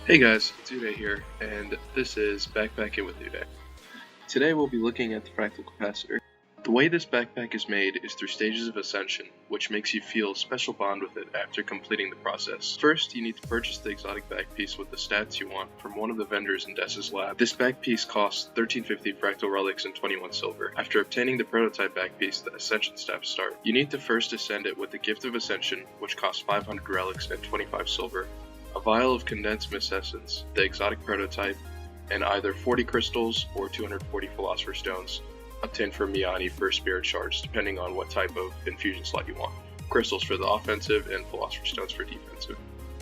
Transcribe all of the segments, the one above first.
Hey guys, it's Uday here, and this is Backpackin With Uday. Today we'll be looking at the Fractal Capacitor. The way this backpack is made is through stages of ascension, which makes you feel a special bond with it after completing the process. First, you need to purchase the exotic back piece with the stats you want from one of the vendors in Des's lab. This back piece costs 1350 fractal relics and 21 silver. After obtaining the prototype back piece, the ascension steps start. You need to first ascend it with the gift of ascension, which costs 500 relics and 25 silver. A vial of condensed mist essence, the exotic prototype, and either 40 crystals or 240 philosopher stones, obtained from Miyani for spirit shards, depending on what type of infusion slot you want. Crystals for the offensive and philosopher stones for defensive.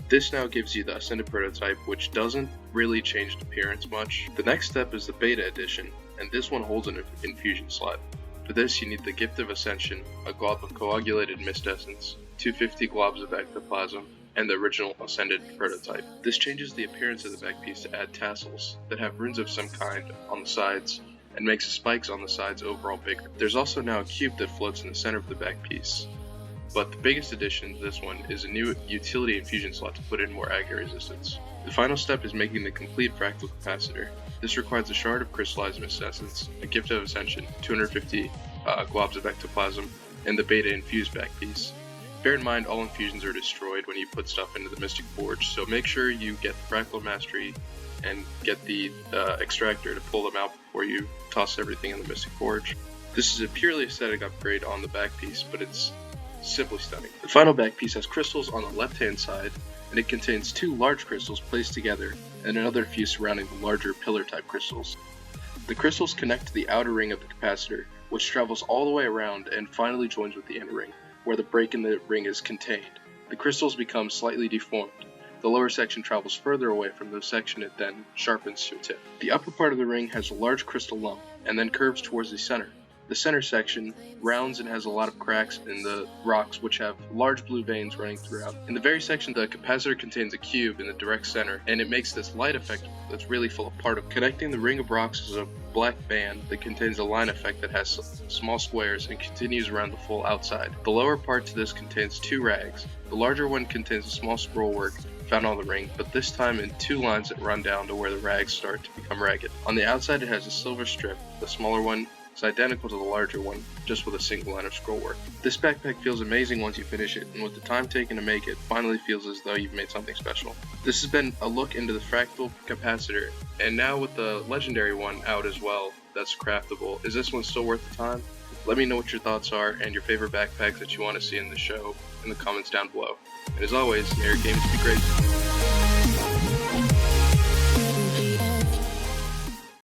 This now gives you the ascended prototype, which doesn't really change in appearance much. The next step is the beta edition, and this one holds an infusion slot. For this, you need the gift of ascension, a glob of coagulated mist essence, 250 globs of ectoplasm, and the original ascended prototype. This changes the appearance of the back piece to add tassels that have runes of some kind on the sides and makes the spikes on the sides overall bigger. There's also now a cube that floats in the center of the back piece. But the biggest addition to this one is a new utility infusion slot to put in more agate resistance. The final step is making the complete fractal capacitor. This requires a shard of crystallized mist essence, a gift of ascension, 250 globs of ectoplasm, and the beta infused back piece. Bear in mind, all infusions are destroyed when you put stuff into the Mystic Forge, so make sure you get the Fractal Mastery and get the extractor to pull them out before you toss everything in the Mystic Forge. This is a purely aesthetic upgrade on the back piece, but it's simply stunning. The final back piece has crystals on the left hand side, and it contains two large crystals placed together and another few surrounding the larger pillar type crystals. The crystals connect to the outer ring of the capacitor, which travels all the way around and finally joins with the inner ring, where the break in the ring is contained. The crystals become slightly deformed. The lower section travels further away from the section it then sharpens to a tip. The upper part of the ring has a large crystal lump and then curves towards the center. The center section rounds and has a lot of cracks in the rocks, which have large blue veins running throughout. In the very section, the capacitor contains a cube in the direct center, and it makes this light effect that's really full of particles. Connecting the ring of rocks is a black band that contains a line effect that has small squares and continues around the full outside. The lower part to this contains two rags. The larger one contains a small scroll work found on the ring, but this time in two lines that run down to where the rags start to become ragged. On the outside it has a silver strip. The smaller one is identical to the larger one, just with a single line of scroll work. This backpack feels amazing once you finish it, and with the time taken to make it, finally feels as though you've made something special. This has been a look into the Fractal Capacitor, and now with the legendary one out as well, that's craftable. Is this one still worth the time? Let me know what your thoughts are and your favorite backpacks that you want to see in the show in the comments down below. And as always, may your games be great.